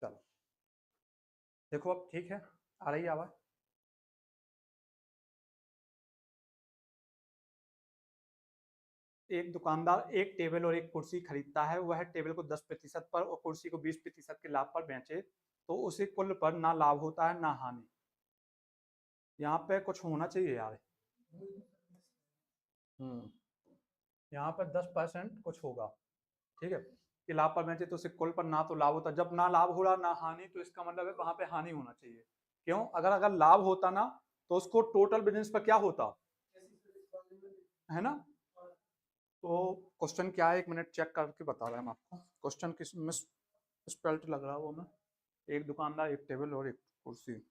चलो देखो अब ठीक है, आ रही है आवाज। एक दुकानदार एक टेबल और एक कुर्सी खरीदता है। वह टेबल को 10% पर और कुर्सी को 20% के लाभ पर बेचे तो उसे कुल पर ना लाभ होता है ना हानि। यहाँ पे कुछ होना चाहिए यार। यहाँ पर 10% कुछ होगा, ठीक है, कि लाभ पर बेचे तो उसे कुल पर ना तो लाभ होता, जब ना लाभ हो रहा ना हानि, तो इसका मतलब है वहां पे हानि होना चाहिए। क्यों? अगर अगर लाभ होता ना तो उसको टोटल बिजनेस पर क्या होता, है ना। तो क्वेश्चन क्या है, 1 मिनट चेक करके बता रहा है हम आपको। क्वेश्चन किस मिस स्पेल्ट लग रहा है वो मैं। एक दुकानदार एक टेबल और एक कुर्सी।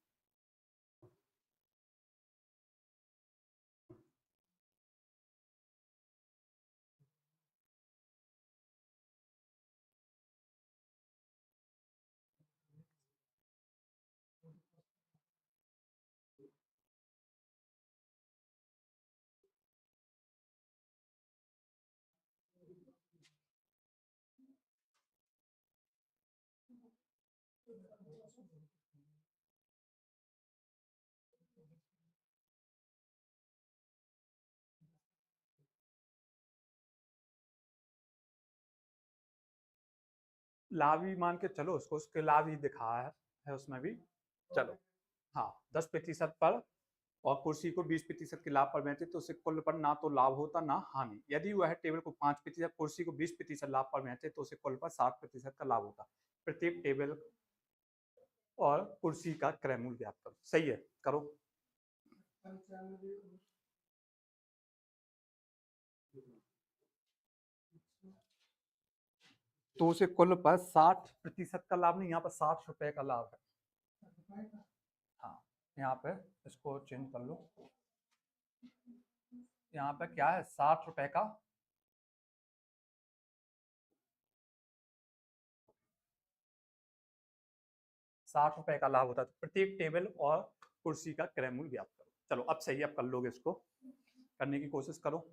लाभ ही मान के चलो उसको, उसके लाभ ही दिखा है उसमें भी। चलो हाँ, 10% पर और कुर्सी को 20% के लाभ पर बेचे तो उसे कुल पर ना तो लाभ होता ना हानि। यदि वह टेबल को 5%, कुर्सी को 20% लाभ पर बेचे तो उसे कुल पर 60% का लाभ होता। प्रत्येक टेबल और कुर्सी का क्रय मूल्य ज्ञात करो। सही है, करो। तो उसे कुल पर 60% का लाभ नहीं, यहाँ पर 60 रुपए का लाभ है। हाँ, यहाँ पे इसको चेंज कर लो। यहाँ पे क्या है, 60 रुपए का 60 रुपए का लाभ होता है। तो प्रत्येक टेबल और कुर्सी का क्रय मूल्य ज्ञात करो। चलो अब सही है, अब कर लोगे, इसको करने की कोशिश करो।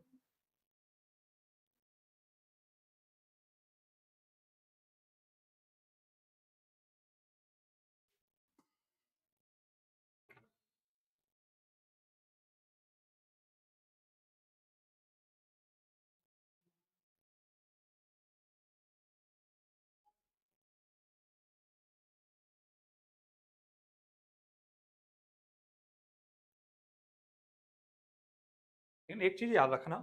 लेकिन एक चीज याद रखना,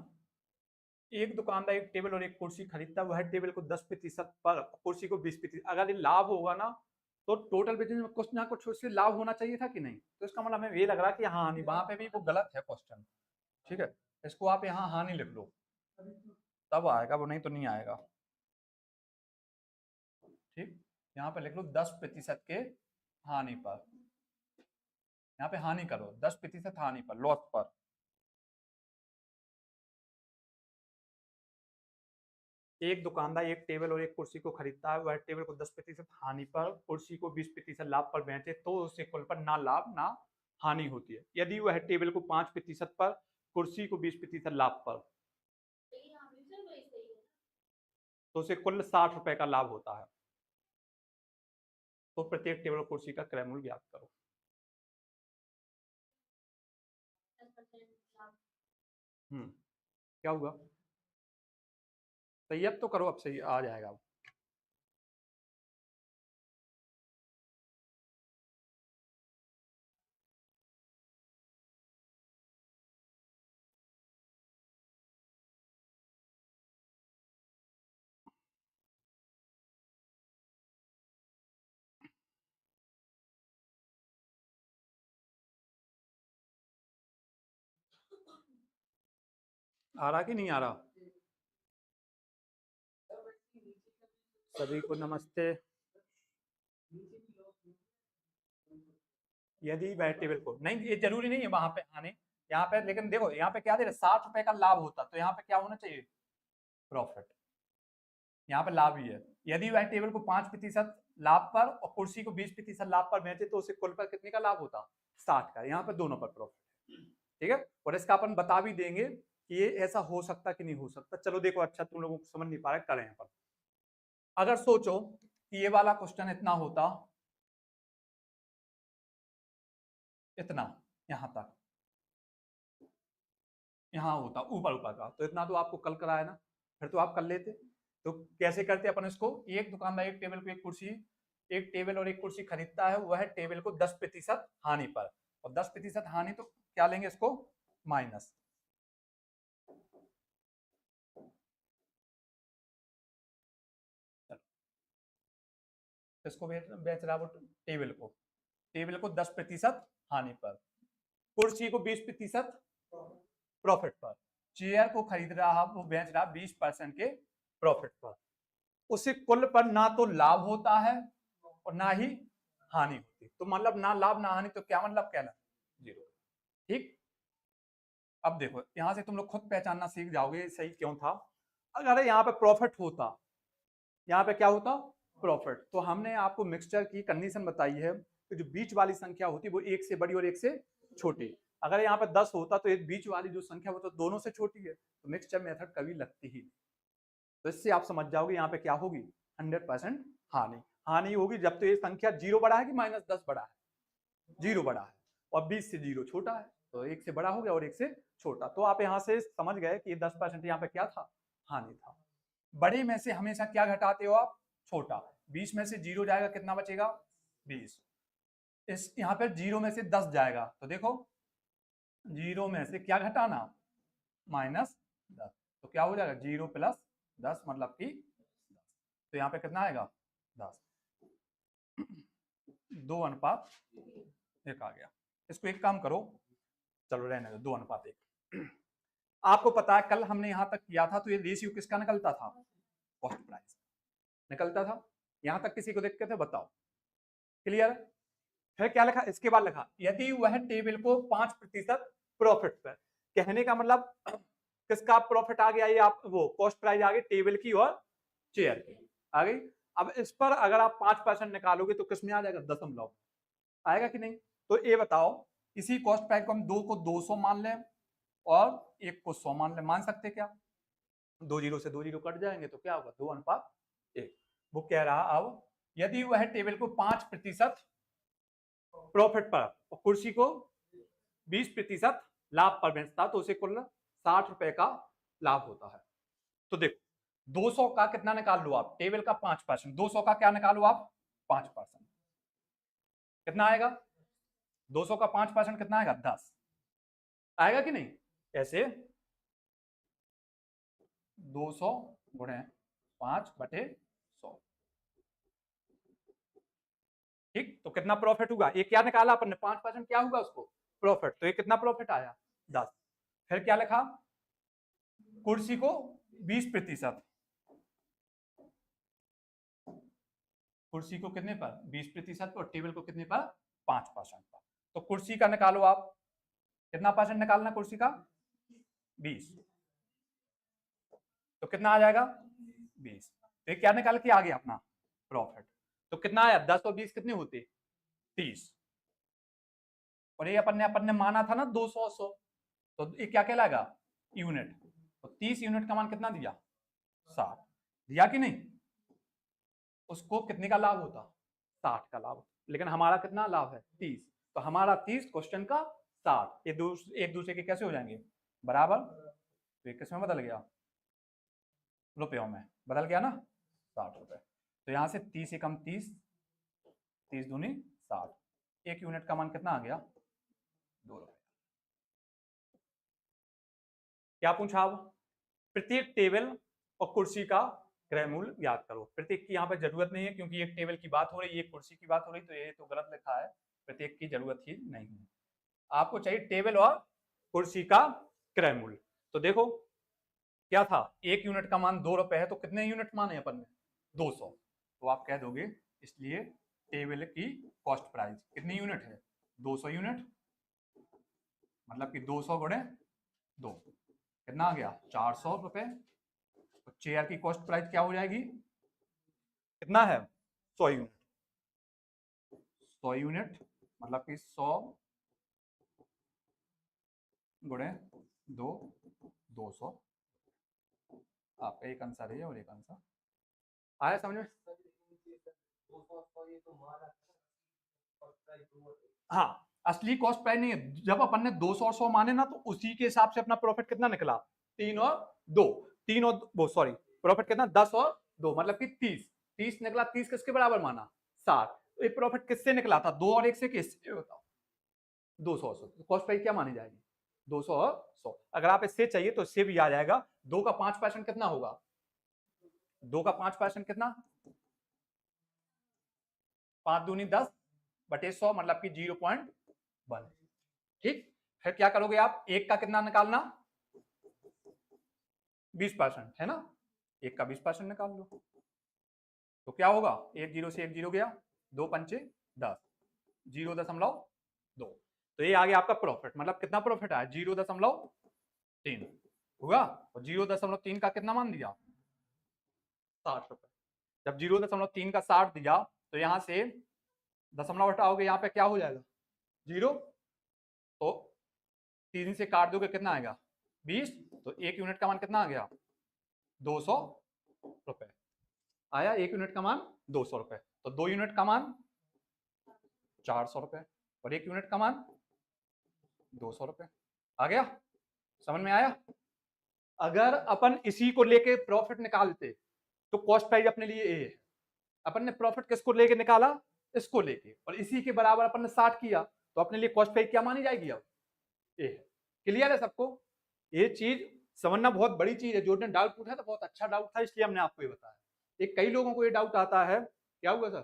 एक दुकानदार एक टेबल और एक कुर्सी खरीदता है। वह टेबल को 10% पर, कुर्सी को 20%। अगर ये लाभ होगा ना तो टोटल बिजनेस में कुछ ना कुछ उससे लाभ होना चाहिए था कि नहीं। तो इसका मतलब हमें ये लग रहा है कि हाँ नहीं, वहां पे भी वो गलत है क्वेश्चन। ठीक है, इसको आप यहाँ हानि लिख लो, तब आएगा, वो नहीं तो नहीं आएगा। ठीक, यहाँ पे लिख लो 10% के हानि पर। यहाँ पे हानि करो, 10% हानि पर, लॉस पर। एक दुकानदार एक टेबल और एक कुर्सी को खरीदता है। वह टेबल को 10% हानि पर, कुर्सी को 20% लाभ पर बेचे तो उसे कुल पर ना लाभ ना हानि होती है। यदि वह टेबल को 5% पर, कुर्सी को 20% लाभ पर, तो उसे कुल 60 रुपए का लाभ होता है। तो प्रत्येक टेबल और कुर्सी का क्रय मूल्य ज्ञात करो। क्या हुआ? सही, अब तो करो, अब सही आ जाएगा। आ रहा कि नहीं आ रहा? सभी को नमस्ते। यदि वह टेबल को, नहीं ये जरूरी नहीं है वहां पे आने, यहाँ पे लेकिन देखो यहाँ पे क्या दे रहे, 60 रुपए का लाभ होता, तो यहाँ पे क्या होना चाहिए, प्रॉफिट। यहाँ पे लाभ ही है। यदि वह टेबल को 5% लाभ पर और कुर्सी को 20% लाभ पर बेचे तो उसे कुल पर कितने का लाभ होता, 60 का। यहाँ पे दोनों पर प्रॉफिट। ठीक है, और इसका अपन बता भी देंगे कि ये ऐसा हो सकता कि नहीं हो सकता। चलो देखो, अच्छा तुम लोगों को समझ नहीं पा रहे, करें यहाँ पर। अगर सोचो कि ये वाला क्वेश्चन इतना होता, इतना यहां तक, यहाँ होता ऊपर ऊपर का, तो इतना तो आपको कल कराया ना, फिर तो आप कर लेते। तो कैसे करते अपन इसको, एक दुकानदार एक टेबल को एक कुर्सी, एक टेबल और एक कुर्सी खरीदता है, वह टेबल को 10% हानि पर, और 10% हानि तो क्या लेंगे इसको, माइनस। इसको बेच रहा वो टेबल को 10% हानि पर, कुर्सी को 20% प्रॉफिट पर, चेयर को खरीद रहा वो बेच रहा 20% के प्रॉफिट पर। उसे कुल पर ना तो लाभ होता है और ना ही हानि होती, तो मतलब ना लाभ ना हानि, तो क्या मतलब कहना, जीरो। ठीक, अब देखो यहां से तुम लोग खुद पहचानना सीख जाओगे सही क्यों था। अगर यहाँ पे प्रॉफिट होता, यहाँ पे क्या होता, प्रॉफिट, तो हमने आपको मिक्सचर की कंडीशन बताई है कि जो बीच वाली संख्या होती है वो एक से बड़ी और एक से छोटी। अगर यहाँ पे 10 होता तो एक बीच वाली जो संख्या वो तो दोनों से छोटी है, तो मिक्सचर मेथड कभी लगती ही नहीं। तो इससे आप समझ जाओगे यहाँ पे क्या होगी, 100% हानि। हानि होगी जब तो ये संख्या जीरो बड़ा है कि -10 बड़ा है, जीरो बड़ा है, और 20 से जीरो छोटा है, तो एक से बड़ा हो गया और एक से छोटा। तो आप यहाँ से समझ गए कि 10% यहाँ पे क्या था, हानि था। बड़े में से हमेशा क्या घटाते हो आप, छोटा। 20 में से जीरो जाएगा, कितना बचेगा, 20। इस यहाँ पे जीरो में से 10 जाएगा, तो देखो जीरो में से क्या घटाना, -10, तो क्या हो जाएगा, 0 + 10 मतलब कि 10। तो यहाँ पे कितना आएगा, 10। 2:1 आ गया। इसको एक काम करो, चलो रहने दो, 2:1। आपको पता है कल हमने यहां तक किया था, तो ये रेशियो किसका निकलता था, कॉस्ट प्राइस निकलता था। यहां तक किसी को दिक्कत है, बताओ, क्लियर। फिर क्या लिखा, इसके बाद लिखा यदि वह टेबल को 5% प्रॉफिट पर, कहने का मतलब किसका प्रॉफिट आ गया, ये आप वो कॉस्ट प्राइस आ गई टेबल की और चेयर की आ गई। अब इस पर अगर आप 5% निकालोगे तो किसमें आ जाएगा, दशमलव आएगा कि नहीं। तो ये बताओ, इसी कॉस्ट प्राइस को हम 2 को 200 मान लें और 1 को 100 मान लें, मान सकते क्या, 2 जीरो से 2 जीरो कट जाएंगे, तो क्या होगा, 2:1। वो कह रहा अब यदि वह टेबल को 5% प्रॉफिट पर और कुर्सी को 20% लाभ पर बेचता, तो उसे कुल 60 रुपए का लाभ होता है। तो देखो 200 का कितना निकाल लो आप, टेबल का 5%, 200 का क्या निकालो आप, 5%, कितना आएगा, 200 का 5% कितना आएगा, 10 आएगा कि नहीं। ऐसे 200 गुणे 5/100, ठीक। तो कितना प्रॉफिट हुआ, ये क्या निकाला अपन ने, 5% क्या होगा उसको, प्रॉफिट, तो ये कितना प्रॉफिट आया, 10। फिर क्या लिखा, कुर्सी को 20%, कुर्सी को कितने पर, 20% और टेबल को कितने पर, 5% पर। तो कुर्सी का निकालो आप, कितना परसेंट निकालना कुर्सी का, 20, तो कितना आ जाएगा, 20। तो ये क्या निकाल के आ गया अपना, प्रॉफिट। तो कितना आया, 10 और 20 कितने होते, 30, और ये अपन ने माना था ना 200 100, तो ये क्या कहलाएगा, यूनिट। तो 30 यूनिट का मान कितना दिया, 60 दिया कि नहीं। उसको कितने का लाभ होता, 60 का लाभ, लेकिन हमारा कितना लाभ है, 30, तो हमारा 30 क्वेश्चन का 60, ये एक दूसरे के कैसे हो जाएंगे, बराबर। तो किस में बदल गया, रुपयों में बदल गया ना, 60 रुपए। तो यहां से 30 से कम 30, 30 दूनी 60, एक यूनिट का मान कितना आ गया, 2 रुपए। क्या पूछा अब, प्रत्येक टेबल और कुर्सी का क्रय मूल्य याद करो। प्रत्येक की यहाँ पे जरूरत नहीं है, क्योंकि एक टेबल की बात हो रही है, एक कुर्सी की बात हो रही, तो ये तो गलत लिखा है, प्रत्येक की जरूरत ही नहीं है। आपको चाहिए टेबल और कुर्सी का क्रय मूल्य। तो देखो क्या था, एक यूनिट का मान 2 रुपए है, तो कितने यूनिट माने अपन ने, 200, तो आप कह दोगे इसलिए टेबल की कॉस्ट प्राइस कितनी यूनिट है, 200 यूनिट, मतलब कि 200 गुणे 2, कितना आ गया, 400 रुपए। तो चेयर की कॉस्ट प्राइस क्या हो जाएगी, कितना है, 100 यूनिट, 100 यूनिट मतलब कि 100 गुणे 2, 200। आपका एक आंसर है और एक आंसर आया समझ में। हाँ, असली कॉस्ट प्राइस नहीं है। जब अपन ने 200 और 100 माने ना, तो उसी के हिसाब से अपना प्रॉफिट कितना निकला, 3 और 2, 3 और वो सॉरी प्रॉफिट कितना 10 और 2 मतलब कि 30, 30 निकला। 30 किसके बराबर माना, 60। तो ये प्रॉफिट किससे निकला था, 2 और 1 से, किससे बताओ, 200 100। कॉस्ट प्राइस क्या मानी जाएगी, 200 और 100। अगर आप इससे चाहिए तो इससे भी आ जाएगा। 2 का 5% कितना होगा, 2 का 5% कितना, 5 दूनी 10 बटे 100 मतलब कि 0.1। ठीक, फिर क्या करोगे आप, एक का कितना निकालना, 20% है ना, एक का 20% निकाल लो। तो क्या होगा, एक जीरो से एक जीरो गया, 2 पंचे 10, 0.2। तो ये आ गया आपका प्रॉफिट। मतलब कितना प्रॉफिट आया, 0.3 हुआ। और 0.3 का कितना मान दिया, 60 रुपए। जब 0.3 का 60 दिया, तो यहां से दशमलव हटाओगे, यहाँ पे क्या हो जाएगा, 0। तो 3 से काट दोगे, कितना आएगा, 20। तो 1 यूनिट का मान कितना आ गया, 200 रुपए आया। 1 यूनिट का मान 200 रुपए। तो 2 यूनिट का मान 400 रुपए, और 1 यूनिट का मान 200 रुपए। आ गया, समझ में आया। अगर अपन इसी को लेके प्रॉफिट निकालते, तो कॉस्ट प्राइस अपने लिए ए है। अपन ने प्रॉफिट किसको लेके निकाला, इसको लेके, और इसी के बराबर अपन ने 60 किया, तो अपने लिए कॉस्ट प्राइस क्या मानी जाएगी, अब ए है। क्लियर है सबको, ये चीज समझना बहुत बड़ी चीज है। जो ने डाउट पूछा था बहुत अच्छा डाउट था, इसलिए हमने आपको ये बताया। एक कई लोगों को ये डाउट आता है, क्या हुआ सर,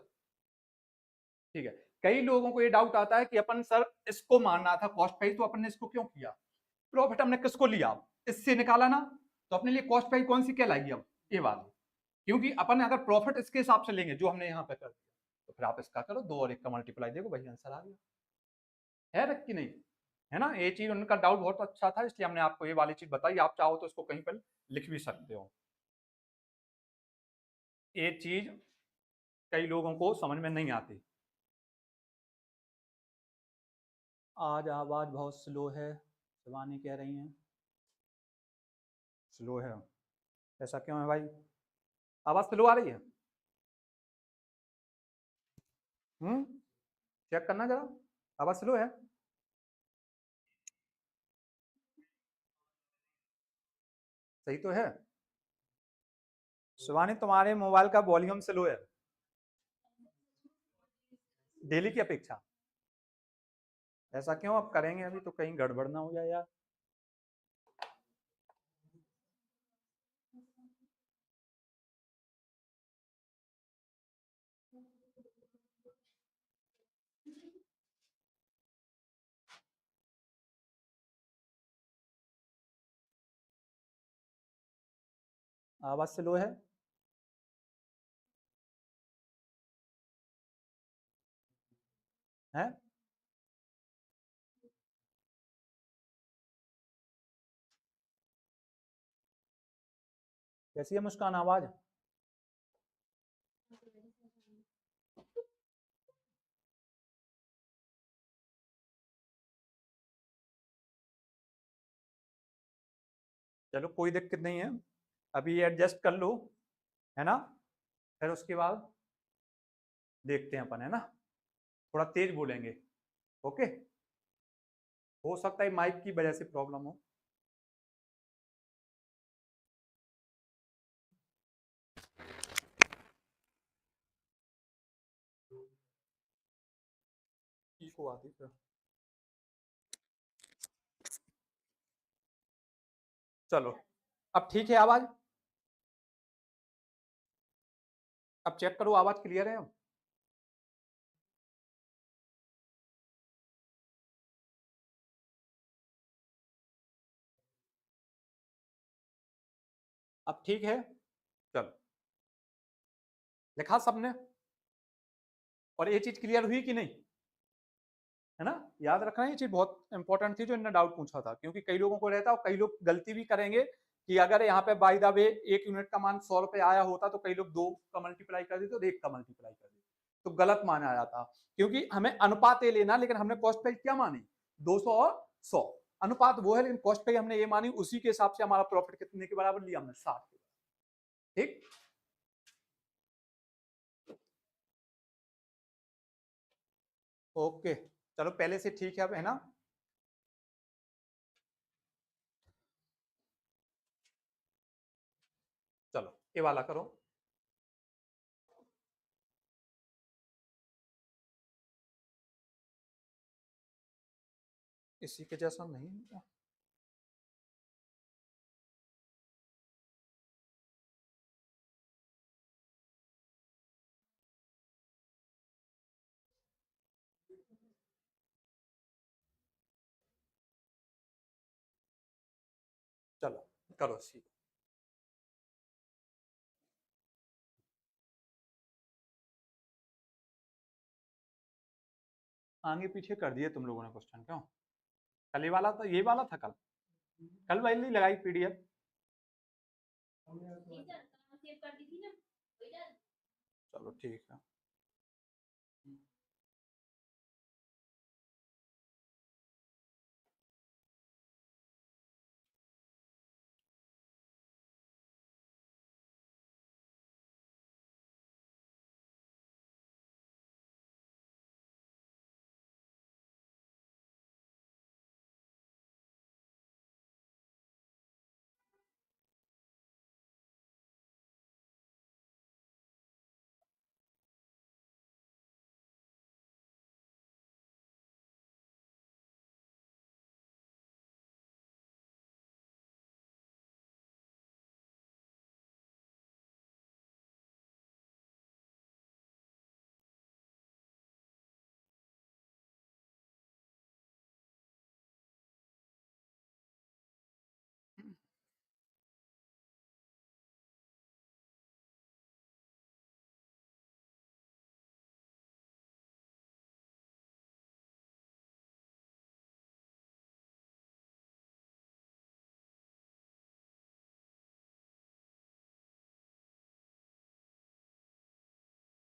ठीक है, कई लोगों को ये डाउट आता है कि अपन सर इसको मानना था कॉस्ट प्राइस, तो अपन ने इसको क्यों किया, प्रॉफिट हमने किसको लिया, इससे निकाला ना, तो अपने लिए कॉस्ट प्राइस कौन सी कहलाएगी, अब ये वाली। क्योंकि अपन अगर प्रॉफिट इसके हिसाब से लेंगे जो हमने यहाँ पे कर दिया, तो फिर आप इसका करो, 2 और 1 का मल्टीप्लाई, देखो वही आंसर आ गया। है रख कि नहीं, है ना। ये चीज उनका डाउट बहुत अच्छा था, इसलिए हमने आपको ये वाली चीज बताई। आप चाहो तो इसको कहीं पर लिख भी सकते हो। ये चीज कई लोगों को समझ में नहीं आती। आज आवाज बहुत स्लो है, शिवानी कह रही हैं स्लो है। ऐसा क्यों है भाई, आवाज स्लो आ रही है, चेक करना जरा, आवाज स्लो है। सही तो है, शिवानी तुम्हारे मोबाइल का वॉल्यूम स्लो है डेली की अपेक्षा। ऐसा क्यों, अब करेंगे अभी तो कहीं गड़बड़ ना हो जाए यार। आवाज स्लो है, हैं? कैसी है मुस्कान आवाज, चलो कोई दिक्कत नहीं है, अभी एडजस्ट कर लो, है ना। फिर उसके बाद देखते हैं अपन, है ना, थोड़ा तेज बोलेंगे। ओके, हो सकता है माइक की वजह से प्रॉब्लम हो। इको आती है। चलो, अब ठीक है आवाज, अब चेक करो आवाज क्लियर है। अब ठीक है, चलो, लिखा सबने, और ये चीज क्लियर हुई कि नहीं, है ना। याद रखना ये चीज बहुत इंपॉर्टेंट थी जो इन्होंने डाउट पूछा था, क्योंकि कई लोगों को रहता है, और कई लोग गलती भी करेंगे कि अगर यहाँ पे बाय द वे 1 यूनिट का मान 100 रुपए आया होता, तो कई लोग 2 का मल्टीप्लाई कर देते और 1 का मल्टीप्लाई कर देते, तो गलत मान आ जाता। क्योंकि हमें अनुपात ये लेना, लेकिन हमने कॉस्ट प्राइस क्या मानी, 200 और 100। अनुपात वो है, लेकिन कॉस्ट प्राइस हमने ये मानी, उसी के हिसाब से हमारा प्रॉफिट कितने के बराबर लिया हमने, 60। ठीक, ओके चलो पहले से ठीक है अब, है ना। चलो ये वाला करो। इसी के जैसा नहीं है। चलो करो सी। आगे पीछे कर दिए तुम लोगों ने क्वेश्चन, क्यों? कल ये वाला था, ये वाला था कल, कल वाली लगाई पीडीएफ। चलो ठीक है।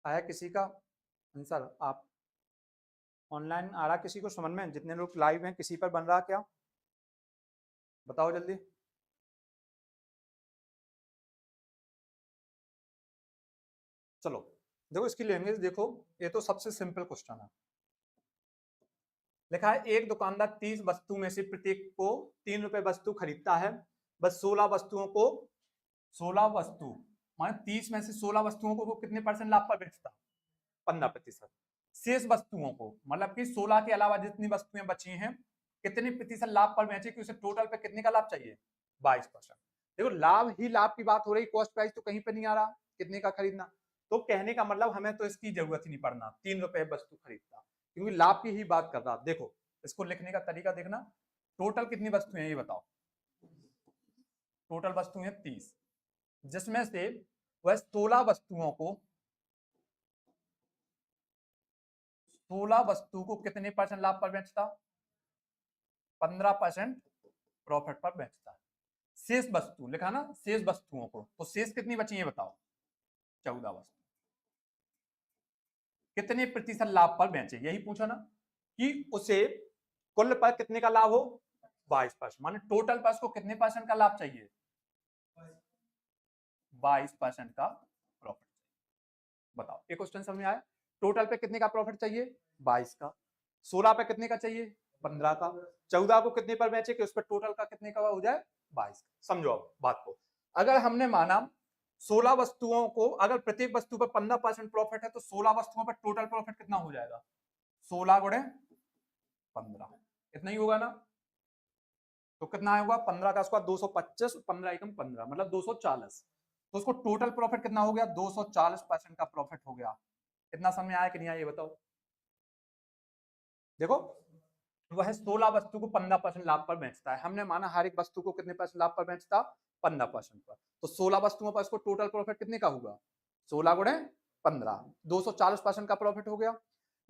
आया किसी का आंसर? आप ऑनलाइन आ रहा किसी को समझ में? जितने लोग लाइव हैं किसी पर बन रहा क्या? बताओ जल्दी। चलो देखो इसकी लैंग्वेज देखो, ये तो सबसे सिंपल क्वेश्चन है। लिखा है एक दुकानदार 30 वस्तु में से प्रत्येक को 3 रुपए वस्तु खरीदता है, बस 16 वस्तुओं को, 16 वस्तु माने 30 में से 16 वस्तुओं को वो कितने परसेंट लाभ पर बेचता? 15%। शेष वस्तुओं को मतलब कि 16 के अलावा जितनी वस्तुएं बची हैं कितने प्रतिशत लाभ पर बेचे कि उसे टोटल पे कितने का लाभ चाहिए? 22%। देखो लाभ ही लाभ की बात हो रही, कॉस्ट प्राइस तो कहीं पे नहीं आ रहा कितने का खरीदना। तो कहने का मतलब हमें तो इसकी जरूरत ही नहीं पड़ना, 3 रुपए वस्तु खरीदता, क्योंकि लाभ की ही बात कर रहा। देखो इसको लिखने का तरीका देखना, टोटल कितनी वस्तुएं ये बताओ। टोटल वस्तुएं 30, जिसमें से वह 16 वस्तुओं को, 16 वस्तु को कितने परसेंट लाभ पर बेचता? 15% प्रॉफिट पर बेचता है। शेष वस्तु लिखा ना, शेष वस्तुओं को, तो शेष कितनी बची है बताओ? 14 वस्तु कितने प्रतिशत लाभ पर बेचे, यही पूछा ना कि उसे कुल पर कितने का लाभ हो? 22%। माने टोटल पर उसको कितने परसेंट का लाभ चाहिए? 22% का प्रॉफिट। बताओ ये क्वेश्चन समझ में आया? टोटल पे कितने का प्रॉफिट चाहिए? 22 का। 16 पे कितने का चाहिए? 15 का। 14 को कितने पर बेचे कि उस पर टोटल का कितने का हो जाए? 22। समझो अब बात को। अगर हमने माना 16 वस्तुओं को, अगर प्रत्येक वस्तु पर 15% प्रॉफिट है तो 16 वस्तुओं पर टोटल प्रॉफिट कितना हो जाएगा? 16 गुणे 15, इतना ही होगा ना। तो कितना होगा? 15 का स्क्वायर 225, 15 एकम 15 मतलब 240। तो उसको टोटल प्रॉफिट कितना हो गया? 240% का प्रॉफिट हो गया। इतना समझ में आया कि नहीं आया ये बताओ। देखो वह 16 वस्तु को 15% लाभ पर बेचता है, हमने माना हर एक वस्तु को कितने परसेंट लाभ पर बेचता? 15% पर। तो 16 वस्तुओं पर इसको टोटल प्रॉफिट कितने का होगा? 16 गुणे 15, 240% का प्रॉफिट हो गया।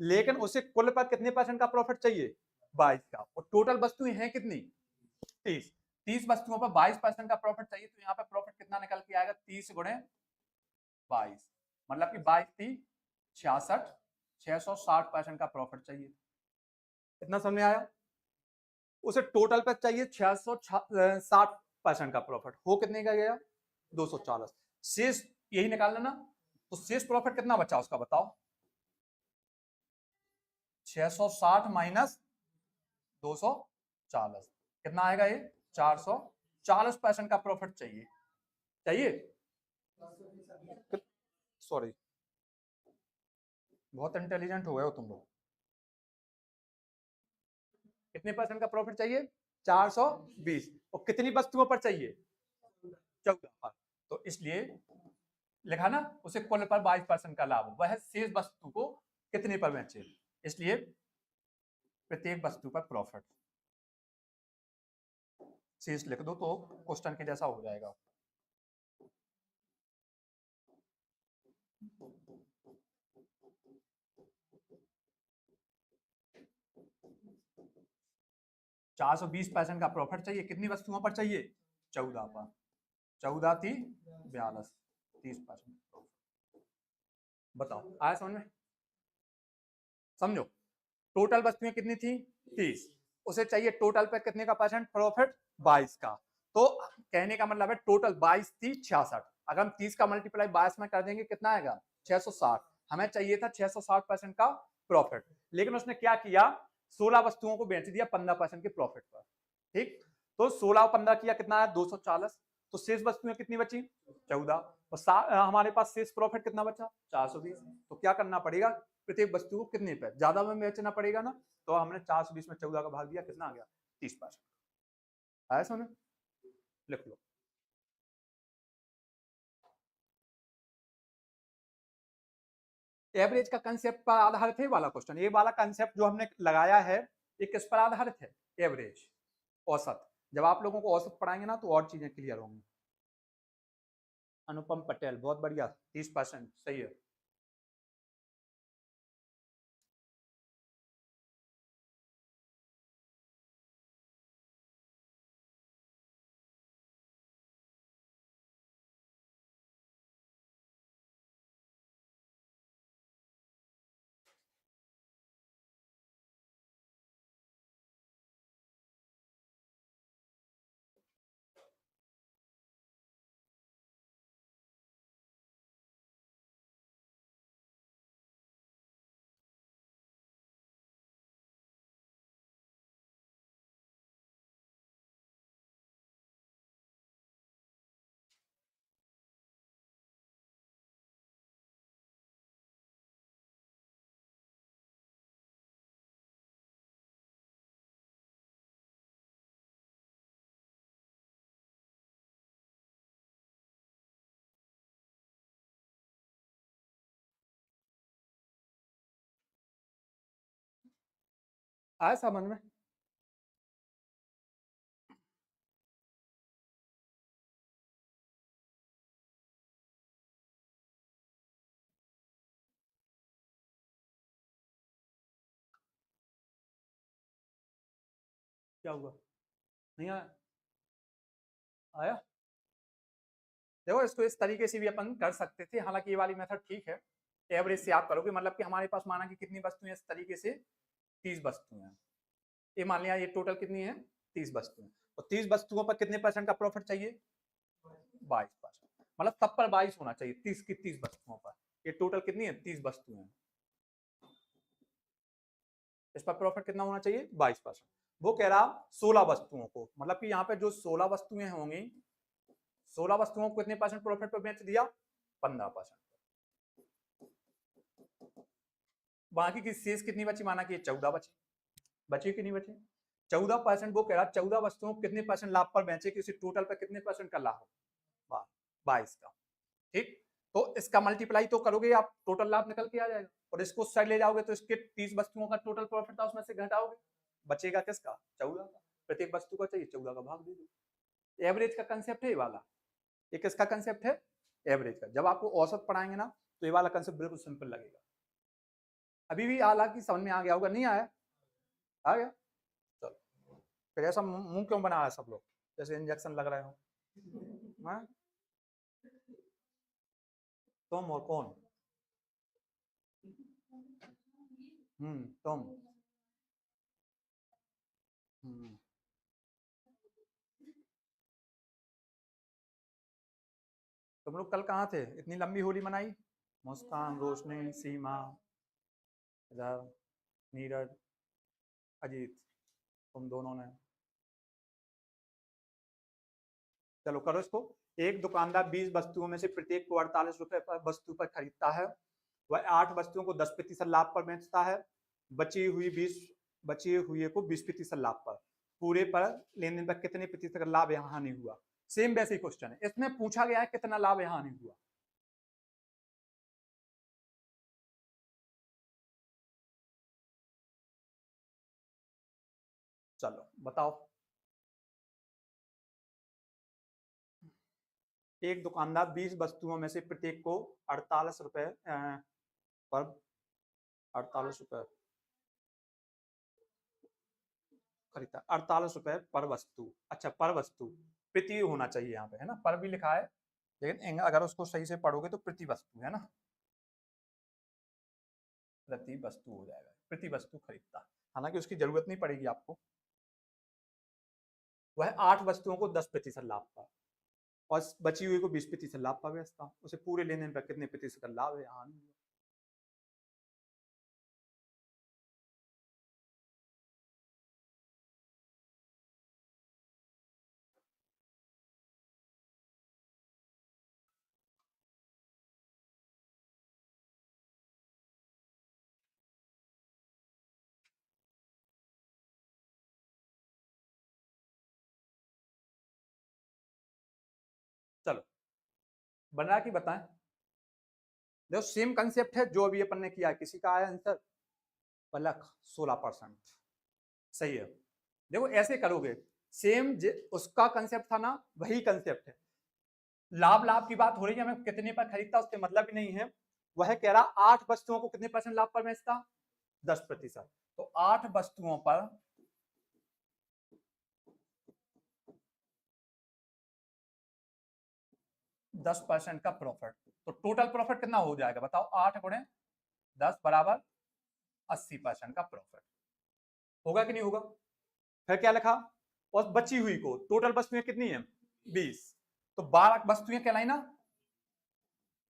लेकिन उसे कुल पर कितने परसेंट का प्रॉफिट चाहिए? 22 का। और टोटल वस्तुएं हैं कितनी? 30। 30 वस्तुओं पर 22% का प्रॉफिट चाहिए, तो यहाँ पे प्रॉफिट कितना निकल के आएगा? 30 गुणे 22 मतलब कि 22 66, 660% का प्रॉफिट चाहिए। इतना समझ में आया? उसे टोटल पर चाहिए 660% का प्रॉफिट, हो कितने का गया? 240। शेष यही निकालना ना, तो शेष प्रॉफिट कितना बचा उसका बताओ? 660 माइनस 240 कितना आएगा ये 440% का प्रॉफिट चाहिए सॉरी बहुत इंटेलिजेंट हो गए हो तुम लोग। कितने परसेंट का प्रॉफिट चाहिए 420 और कितनी वस्तुओं पर चाहिए 14 पर। तो इसलिए लिखा ना उसे कुल पर 22% का लाभ, वह शेष वस्तु को कितने पर बेचे, इसलिए प्रत्येक वस्तु पर प्रॉफिट शेष लिख दो तो क्वेश्चन के जैसा हो जाएगा। चार सौ 20% का प्रॉफिट चाहिए, कितनी वस्तुओं पर चाहिए 14 पर, 14 × 3 = 42, 30%। बताओ आया समझ में? समझो टोटल वस्तुएं कितनी थी 30, उसे चाहिए टोटल पे कितने का परसेंट प्रॉफिट 22 का। तो कहने का मतलब है टोटल 22 थी 66, अगर हम 30 का मल्टीप्लाई 22 में कर देंगे कितना आएगा 660, हमें चाहिए था 660% का प्रॉफिट, लेकिन उसने क्या किया 16 वस्तुओं को बेच दिया 15% के प्रॉफिट पर। ठीक, तो 16 और 15 किया कितना आया 240, तो शेष वस्तुएं कितनी बची 14, और हमारे पास शेष प्रॉफिट कितना बचा 420। तो क्या करना पड़ेगा प्रत्येक वस्तु को कितने पे ज्यादा में बेचना पड़ेगा ना, तो हमने 420 में 14 का भाग दिया कितना आ गया 30%। आया समझ? लिख लो। एवरेज का कंसेप्ट पर आधारित है वाला क्वेश्चन, ये वाला कंसेप्ट जो हमने लगाया है ये किस पर आधारित है एवरेज, औसत। जब आप लोगों को औसत पढ़ाएंगे ना तो और चीजें क्लियर होंगी। अनुपम पटेल बहुत बढ़िया 30% सही है। आया समझ में? क्या हुआ नहीं आया? आया? देखो इसको इस तरीके से भी अपन कर सकते थे, हालांकि ये वाली मेथड ठीक है, एवरेज से आप करोगे मतलब कि हमारे पास माना कि कितनी वस्तुएं इस तरीके से 30 वस्तुएं हैं, ये मान लिया ये टोटल कितनी है 30 वस्तुएं, और 30 वस्तुओं पर कितने परसेंट का प्रॉफिट चाहिए 22%, मतलब सब पर 22 होना चाहिए 30 की 30 वस्तुओं पर, ये टोटल कितनी है 30 वस्तुएं हैं, इस पर प्रॉफिट कितना होना चाहिए 22%। वो कह रहा 16 वस्तुओं को, मतलब कि यहाँ पे जो 16 वस्तुएं होंगी 16 वस्तुओं को कितने परसेंट प्रॉफिट पर बेच दिया 15%, बाकी की शेष कितनी बची माना कि 14 बची, बची कि नहीं बची 14%। वो कह रहा 14 वस्तुओं को कितने परसेंट लाभ पर बेचे कि उसी टोटल पर कितने परसेंट का लाभ हो 22 का। ठीक, तो इसका मल्टीप्लाई तो करोगे आप टोटल लाभ निकल के आ जाएगा, और इसको साइड ले जाओगे तो इसके 30 वस्तुओं का टोटल प्रॉफिट था उसमें से घटाओगे बचेगा किसका 14 का, प्रत्येक वस्तु का चाहिए 14 का भाग दे दो। एवरेज का कंसेप्ट है ये वाला, ये किसका कंसेप्ट है एवरेज का। जब आपको औसत पढ़ाएंगे ना तो ये वाला कंसेप्ट बिल्कुल सिंपल लगेगा। अभी भी हालांकि समझ में आ गया होगा, नहीं आया? आ गया, चलो। फिर ऐसा मुंह क्यों बना है सब लोग जैसे इंजेक्शन लग रहे हो? हाँ? तुम और कौन? तुम। हम्म। तुम लोग कल कहाँ थे, इतनी लंबी होली मनाई? मुस्कान, रोशनी, सीमा, इधर नीरज, अजीत, तुम दोनों ने, चलो करो इसको। एक दुकानदार 20 वस्तुओं में से प्रत्येक को 48 रुपए पर वस्तु पर खरीदता है। वह 8 वस्तुओं को 10% लाभ पर बेचता है। बची हुई को 20% लाभ पर। पूरे पर लेन देन पर कितने प्रतिशत का लाभ यहाँ हानि हुआ? सेम वैसे ही क्वेश्चन है, इसमें पूछा गया है कितना लाभ यहाँ हानि हुआ। चलो बताओ। एक दुकानदार 20 वस्तुओं में से प्रत्येक को 48 रुपए पर 48 रुपए खरीदता, 48 रुपए पर वस्तु। अच्छा, पर वस्तु, प्रति होना चाहिए यहाँ पे, है ना, पर भी लिखा है, लेकिन अगर उसको सही से पढ़ोगे तो प्रति वस्तु, है ना, प्रति वस्तु हो जाएगा, प्रति वस्तु खरीदता। हालांकि उसकी जरूरत नहीं पड़ेगी आपको। वह 8 वस्तुओं को 10% लाभ पर और बची हुई को 20% लाभ पर बेचता। उसे पूरे लेने पर कितने प्रतिशत का लाभ है? हानि। चलो बना कि बताएं। देखो सेम कंसेप्ट है जो अभी अपन ने किया। किसी का आया आंसर? पलक 16%। सही है। देखो ऐसे करोगे, सेम उसका कंसेप्ट था ना, वही कंसेप्ट है। लाभ लाभ की बात हो रही है, हमें कितने पर खरीदता उससे मतलब ही नहीं है। वह कह रहा 8 वस्तुओं को कितने परसेंट लाभ पर बेचता? 10%। तो 8 वस्तुओं पर 10% का प्रॉफिट, तो टोटल प्रॉफिट कितना हो जाएगा बताओ? 8 गुणे 10 बराबर 80% का प्रॉफिट होगा कि नहीं होगा? फिर क्या लिखा? और बची हुई को, टोटल वस्तुएं कितनी है? 20, तो 12 वस्तुएं कहलाई ना।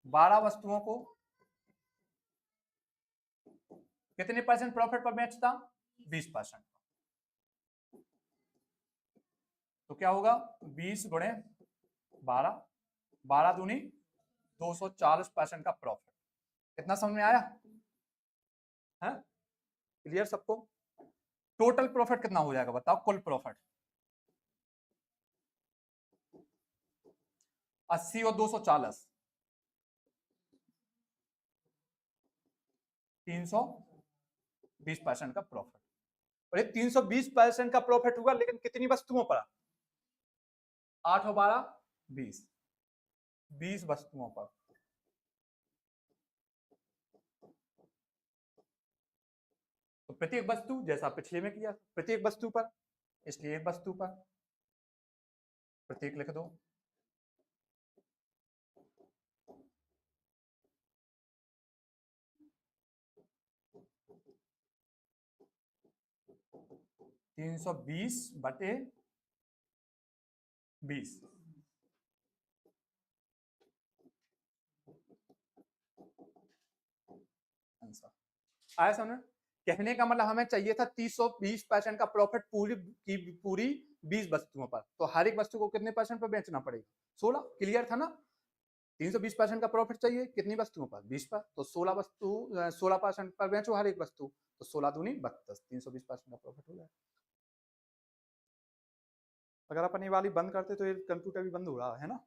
12 वस्तुओं को कितने परसेंट प्रॉफिट पर बेचता? 20%। तो क्या होगा? 20 गुणे 12, 12 दूनी 240% का प्रॉफिट। कितना समझ में आया है? क्लियर सबको? टोटल प्रॉफिट कितना हो जाएगा बताओ? कुल प्रॉफिट 80 और 240, 320% का प्रॉफिट। और ये 320% का प्रॉफिट हुआ, लेकिन कितनी वस्तुओं पर? 8 और 12 20, 20 वस्तुओं पर। तो प्रत्येक वस्तु, जैसा पिछले में किया, प्रत्येक वस्तु पर, इसलिए एक वस्तु पर प्रत्येक लिख दो। तीन सौ बीस बटे 20। आंसर आया समझ? कहने का मतलब हमें चाहिए था 320% का प्रॉफिट पूरी की पूरी 20 वस्तुओं पर। तो हर एक वस्तु को कितने परसेंट पर बेचना पड़ेगा? 16। क्लियर था ना? 320% का प्रॉफिट चाहिए कितनी वस्तुओं पर? 20 पर। तो 16% पर बेचो हर एक वस्तु, तो 16 दूनी 32, 320% का प्रॉफिट हो जाएगा। अगर अपन ये वाली बंद करते तो ये कंप्यूटर भी बंद हो रहा है ना,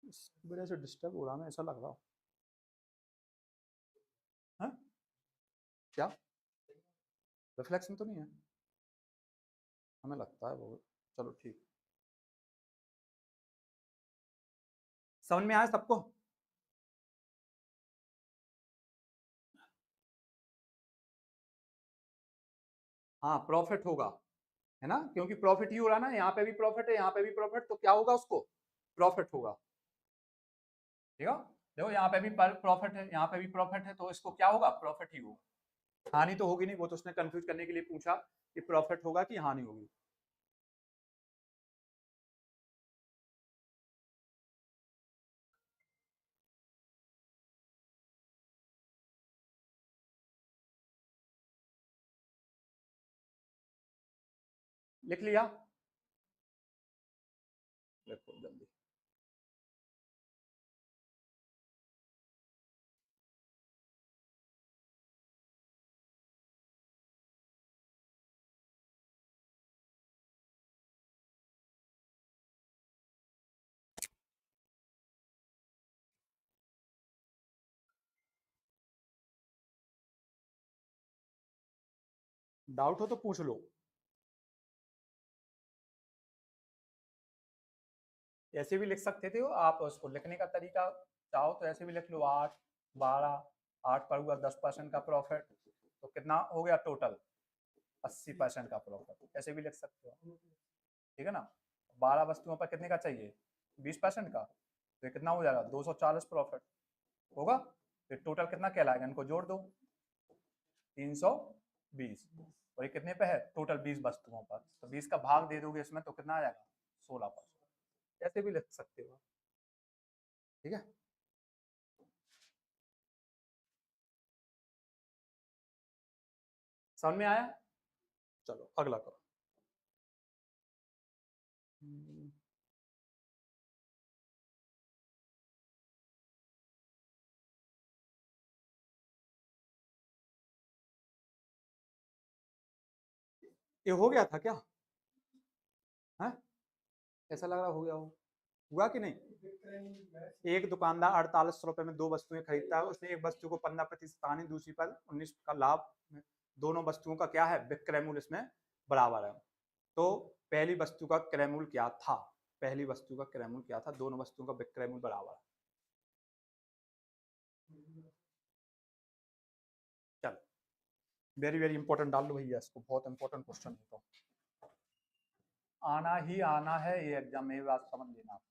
इस वजह से डिस्टर्ब हो रहा है, ऐसा लग रहा है। क्या रिफ्लेक्स में तो नहीं है? हमें लगता है वो। चलो ठीक, समझ में आया सबको? हाँ प्रॉफिट होगा, है ना, क्योंकि प्रॉफिट ही हो रहा है ना, यहाँ पे भी प्रॉफिट है, यहाँ पे भी प्रॉफिट, तो क्या होगा? उसको प्रॉफिट होगा। ठीक है, देखो यहाँ पे भी प्रॉफिट है, यहाँ पे भी प्रॉफिट है, तो इसको क्या होगा? प्रॉफिट ही होगा। हानि तो होगी नहीं, वो तो उसने कंफ्यूज करने के लिए पूछा कि प्रॉफिट होगा कि हानि होगी। लिख लिया, लिखो जल्दी। डाउट हो तो पूछ लो। ऐसे भी लिख सकते थे आप, उसको लिखने का तरीका चाहो तो ऐसे भी लिख लो, 8 12, 8 पर हुआ 10% का प्रॉफिट, तो कितना हो गया टोटल 80% का प्रॉफिट, ऐसे भी लिख सकते हो, ठीक है ना। 12 वस्तुओं पर कितने का चाहिए, 20% का, तो कितना हो जाएगा 240 प्रॉफिट होगा। फिर टोटल कितना कहलाएगा, इनको जोड़ दो 320, और ये कितने पे है टोटल 20 वस्तुओं पर, तो 20 का भाग दे दोगे इसमें तो कितना आ जाएगा 16%, ऐसे भी लिख सकते हो, ठीक है। समझ में आया, चलो अगला करो। ये हो गया था क्या, है ऐसा लग रहा हो गया हो, हुआ कि नहीं। एक दुकानदार 4800 रुपए में 2 वस्तुएं खरीदता है, उसने एक वस्तु को 15% हानि, दूसरी पर 19 का लाभ, दोनों वस्तुओं का क्या है विक्रय मूल्य इसमें बराबर है। तो पहली वस्तु का क्रय मूल्य क्या था, पहली वस्तु का क्रय मूल्य क्या था, दोनों वस्तुओं का विक्रय मूल्य बराबर है। चलो वेरी वेरी इंपॉर्टेंट डाल लो भैया इसको, बहुत इंपॉर्टेंट क्वेश्चन है, तो आना ही आना है ये एग्जाम में, बात समझ लेना आप।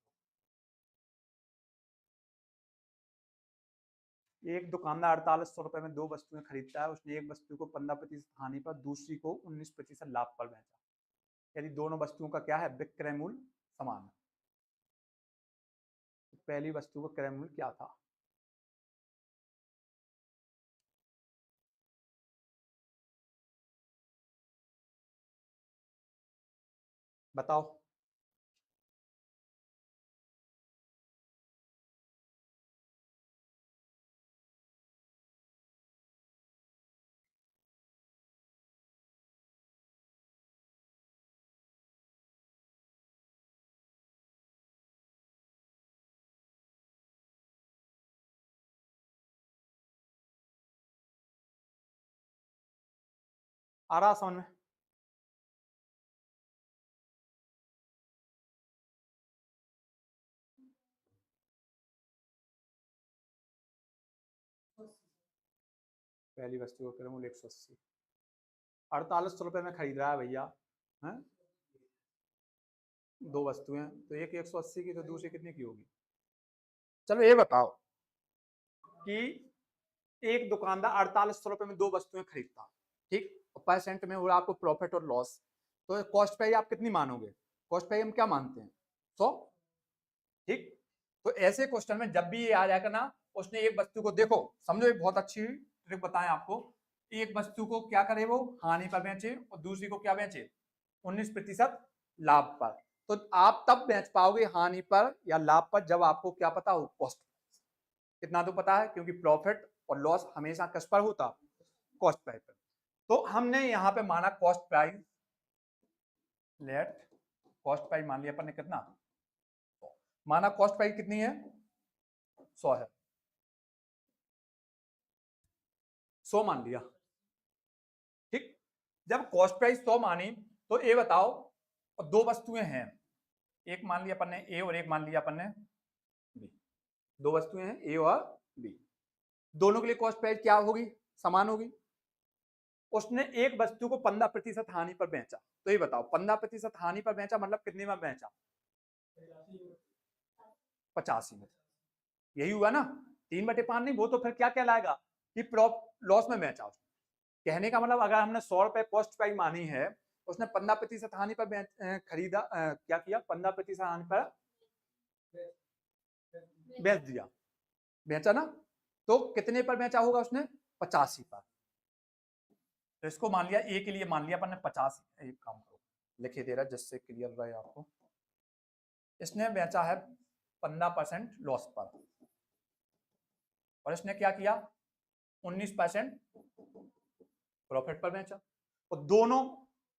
एक दुकानदार 4800 रुपए में 2 वस्तुएं खरीदता है, उसने एक वस्तु को 15% हानि पर, दूसरी को 19% लाभ पर बेचा, यदि दोनों वस्तुओं का क्या है विक्रय मूल्य समान है। तो पहली वस्तु का क्रय मूल्य क्या था, बताओ। आ रहा समझ में, पहली वस्तु का क्रय मूल्य 180, 4800 रुपए में खरीद रहा है भैया, है 2 वस्तुएं, तो एक 180 की तो दूसरी कितने की होगी। चलो ये बताओ कि एक दुकानदार 4800 रुपए में 2 वस्तुएं खरीदता, ठीक, परसेंट में हो रहा आपको प्रॉफिट और लॉस, तो कॉस्ट प्राइस आप कितनी मानोगे, कॉस्ट प्राइस हम क्या मानते हैं 100, ठीक। तो ऐसे क्वेश्चन में जब भी ये आ जाएगा ना, उसने एक वस्तु को देखो, समझो एक बहुत अच्छी ट्रिक बताएं आपको, एक वस्तु को क्या करे वो हानि पर बेचे और दूसरी को क्या बेचे 19% लाभ पर, तो आप तब बेच पाओगे हानि पर या लाभ पर जब आपको क्या पता हो कॉस्ट, कितना तो पता है, क्योंकि प्रॉफिट और लॉस हमेशा किस पर होता कॉस्ट प्राइस पर। तो हमने यहाँ पे माना cost price, let cost price मान लिया अपन ने कितना, माना कॉस्ट प्राइस कितनी है 100 है, 100 मान लिया, ठीक। जब कॉस्ट प्राइस 100 मानी, तो ये बताओ और 2 वस्तुएं हैं, एक मान लिया अपन ने ए और एक मान लिया अपन ने बी, 2 वस्तुएं हैं ए और बी, दोनों के लिए कॉस्ट प्राइस क्या होगी समान होगी। उसने एक वस्तु को 15% हानि पर बेचा, तो ये बताओ 15% हानि पर बेचा मतलब कितने में बेचा 85 में, यही हुआ ना 3/5 नहीं, वो तो फिर क्या कहलाएगा कि लॉस में बेचा। कहने का मतलब अगर हमने 100 रुपए कॉस्ट प्राइस मानी है, उसने 15% हानि पर खरीदा, क्या किया 15% हानि पर बेच दिया, बेचा ना, तो कितने पर बेचा होगा उसने 85 पर, तो इसको मान लिया ए के लिए मान लिया अपन ने 50, एक काम करो लिख ही दे रहा जिससे क्लियर रहे आपको। इसने बेचा है 15% लॉस पर और इसने क्या किया 19% प्रॉफिट पर बेचा। और दोनों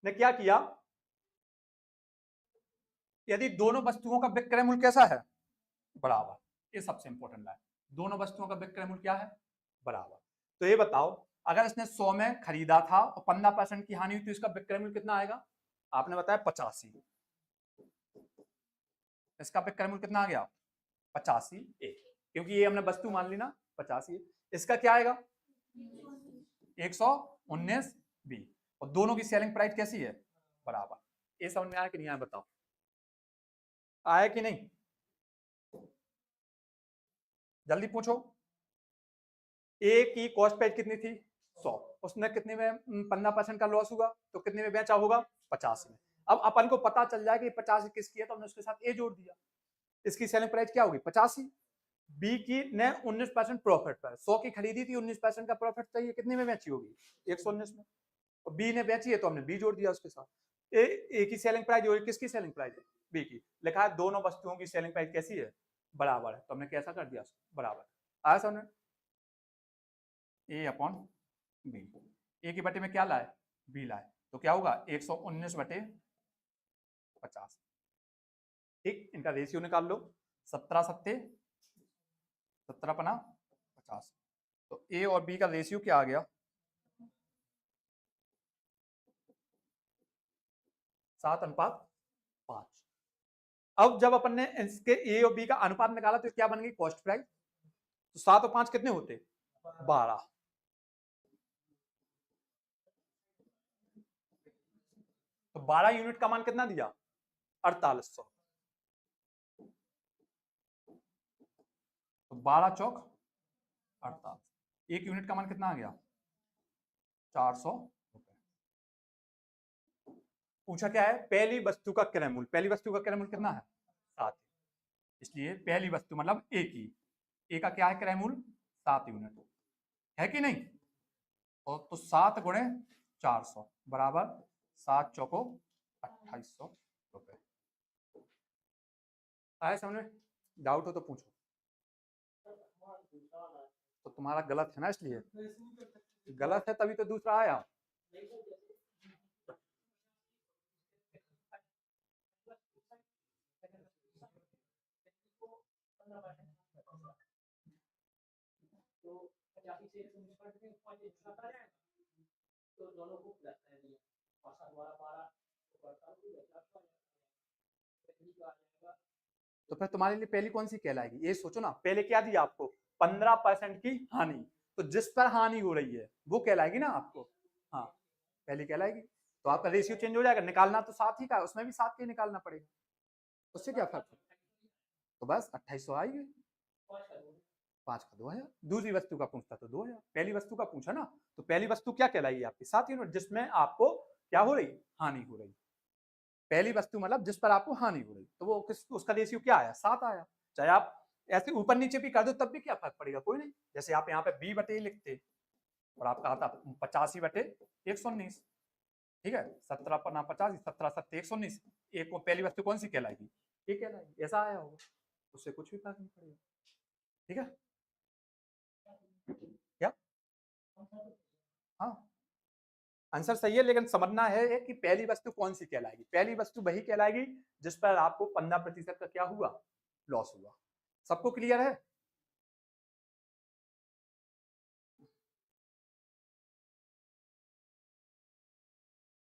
ने क्या किया, यदि दोनों वस्तुओं का विक्रय मूल्य कैसा है बराबर, ये सबसे इंपॉर्टेंट है, दोनों वस्तुओं का विक्रय मूल्य क्या है बराबर। तो ये बताओ अगर इसने 100 में खरीदा था और 15% की हानि हुई तो इसका विक्रय मूल्य कितना आएगा, आपने बताया 85, इसका विक्रय मूल्य कितना आ गया 85 ए, क्योंकि ये हमने वस्तु मान ली ना 85। इसका क्या आएगा 119 बी और दोनों की सेलिंग प्राइस कैसी है बराबर। ये समझ में आया कि नहीं आया बताओ, आया कि नहीं, जल्दी पूछो। ए की कॉस्ट प्राइस कितनी थी 100, उसने कितने में 15% का लॉस हुआ तो कितने में बेचा होगा 85 में। अब अपन को पता चल जाए कि 85 किसकी है तो हमने उसके साथ ए जोड़ दिया, इसकी सेलिंग प्राइस क्या होगी 85, बी की ने 19% प्रॉफिट पर 100 की खरीदी थी 19% का प्रॉफिट चाहिए, कितने में बेची होगी 119 में, और बी ने बेची है तो हमने बी जोड़ दिया उसके साथ। ए की सेलिंग प्राइस होगी, किसकी सेलिंग प्राइस है बी की, लिखा है दोनों वस्तुओं की सेलिंग प्राइस कैसी है बराबर है, तो हमने कैसा कर दिया बराबर। आया समझ, ए अपॉन बी, ए की बटे में क्या लाए बी लाए तो क्या होगा 119 बटे 50। ठीक, इनका रेशियो निकाल लो 17 सत्ते 17 पना 50, तो ए और बी का रेशियो क्या आ गया 7:5। अब जब अपन ने इसके ए और बी का अनुपात निकाला तो क्या बन गई कॉस्ट प्राइस, तो 7 और 5 कितने होते 12, तो 12 यूनिट का मान कितना दिया 4800, तो 12 चौक 48, एक यूनिट का मान कितना आ गया 400 रुपए। पूछा क्या है पहली वस्तु का क्रय मूल्य, पहली वस्तु का क्रय मूल्य कितना है 7, इसलिए पहली वस्तु मतलब ए की, ए का क्या है क्रय मूल्य 7 यूनिट है कि नहीं, और तो 7 गुणे 400 बराबर 7 चौको 2800 रुपए। आया समझ में, डाउट हो तो पूछो, तो तुम्हारा गलत है ना इसलिए, गलत है तभी तो दूसरा आया। तो फिर तुम्हारे लिए पहली कौन सी कहलाएगी, ये सोचो ना, पहले क्या दिया आपको 15% की हानि, तो जिस पर हानि हो रही है वो कहलाएगी ना आपको, हाँ पहली कहलाएगी। तो आपका रेशियो चेंज हो जाएगा, निकालना तो 7 ही का, उसमें भी 7 के निकालना पड़ेगा, उससे क्या फर्क है, तो बस 2800 आएगी, 5 का 2000, दूसरी वस्तु का पूछता तो 2000, पहली वस्तु का पूछा ना, तो पहली वस्तु क्या कहलाएगी आपकी 7 यूनिट जिसमें आपको क्या हो रही हानि हो रही, पहली वस्तु मतलब जिस पर आपको हानि हो रही, तो वो किस उसका रेशियो क्या आया 7 आया। चाहे आप ऐसे ऊपर नीचे भी कर दो तब भी क्या फर्क पड़ेगा, कोई नहीं, जैसे आप यहाँ पे बी बटे लिखते और आपका आता 85 बटे 119, ठीक है 17 पर 50, 17 सत्ते 119, एक को पहली वस्तु कौन सी कहलाएगी ये कहलाएगी, ऐसा आया होगा, उससे कुछ भी फर्क नहीं पड़ेगा, ठीक है क्या, हाँ आंसर सही है, लेकिन समझना है कि पहली वस्तु कौन सी कहलाएगी, पहली वस्तु वही कहलाएगी जिस पर आपको 15% का क्या हुआ लॉस हुआ। सबको क्लियर है,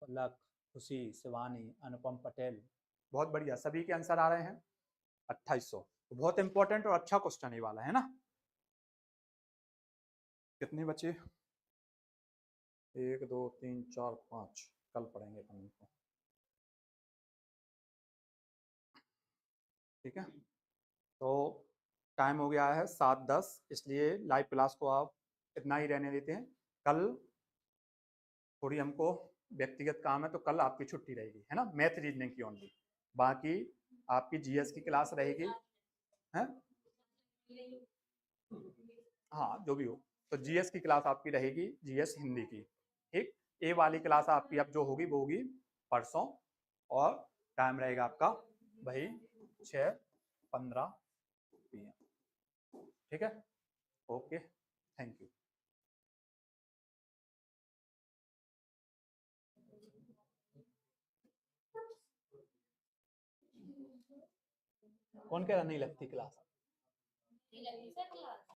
पलक, खुशी, शिवानी, अनुपम पटेल, बहुत बढ़िया, सभी के आंसर आ रहे हैं 2800, तो बहुत इंपॉर्टेंट और अच्छा क्वेश्चन ये वाला है ना। कितने बचे 1 2 3 4 5, कल पढ़ेंगे अपन इनको, ठीक है। तो टाइम हो गया है 7:10, इसलिए लाइव क्लास को आप इतना ही रहने देते हैं, कल थोड़ी हमको व्यक्तिगत काम है तो कल आपकी छुट्टी रहेगी है ना, मैथ रीजनिंग की ओनली, बाकी आपकी जीएस की क्लास रहेगी है, हाँ जो भी हो, तो जीएस की क्लास आपकी रहेगी, जीएस हिंदी की, ठीक। ए वाली क्लास आपकी अब जो होगी वो होगी परसों, और टाइम रहेगा आपका भाई 6:15 PM। ठीक है, ओके, थैंक यू। कौन कह रहा नहीं लगती क्लास?